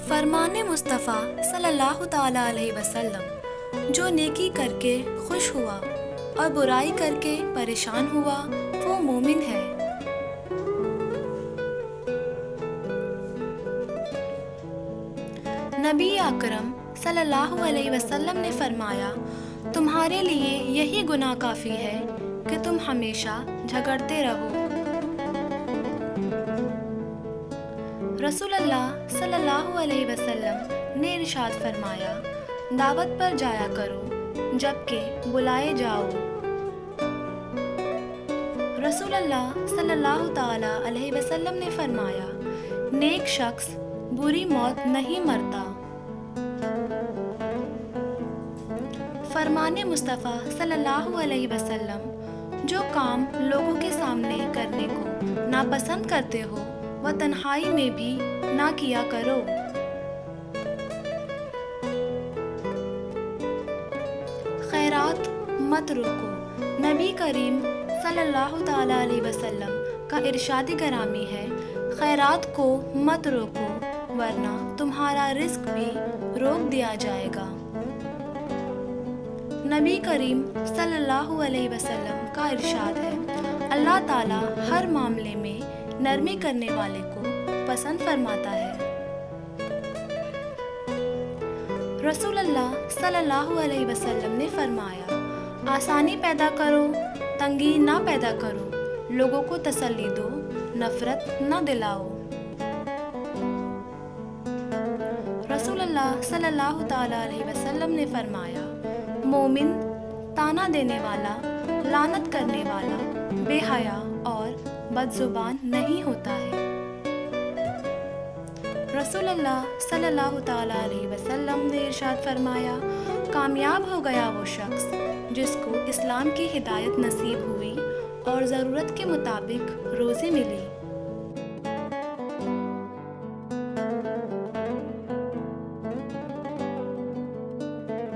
فرمان مصطفیٰ صلی اللہ تعالیٰ علیہ وسلم، جو نیکی کر کے خوش ہوا اور برائی کر کے پریشان ہوا وہ مومن ہے۔ نبی اکرم صلی اللہ علیہ وسلم نے فرمایا، تمہارے لیے یہی گناہ کافی ہے کہ تم ہمیشہ جھگڑتے رہو۔ رسول اللہ صلی اللہ علیہ وسلم نے ارشاد فرمایا، دعوت پر جایا کرو جبکہ بلائے جاؤ۔ رسول اللہ صلی اللہ تعالیٰ علیہ وسلم نے فرمایا، نیک شخص بری موت نہیں مرتا۔ فرمان مصطفیٰ صلی اللہ علیہ وسلم، جو کام لوگوں کے سامنے کرنے کو ناپسند کرتے ہو وہ تنہائی میں بھی نہ کیا کرو۔ خیرات مت روکو۔ نبی کریم صلی اللہ تعالیٰ علیہ وسلم کا ارشاد گرامی ہے، خیرات کو مت روکو ورنہ تمہارا رزق بھی روک دیا جائے گا۔ نبی کریم صلی اللہ علیہ وسلم کا ارشاد ہے، اللہ تعالیٰ ہر معاملے میں نرمی کرنے والے کو پسند فرماتا ہے۔ رسول اللہ صلی اللہ علیہ وسلم نے فرمایا، آسانی پیدا کرو، تنگی نہ پیدا کرو، لوگوں کو تسلی دو، نفرت نہ دلاؤ۔ رسول اللہ صلی اللہ تعالیٰ علیہ وسلم نے فرمایا، مومن طعنہ دینے والا، لعنت کرنے والا، بے حیا اور بد زبان نہیں ہوتا ہے۔ رسول اللہ صلی اللہ تعالیٰ علیہ وسلم نے ارشاد فرمایا، کامیاب ہو گیا وہ شخص جس کو اسلام کی ہدایت نصیب ہوئی اور ضرورت کے مطابق روزی ملی۔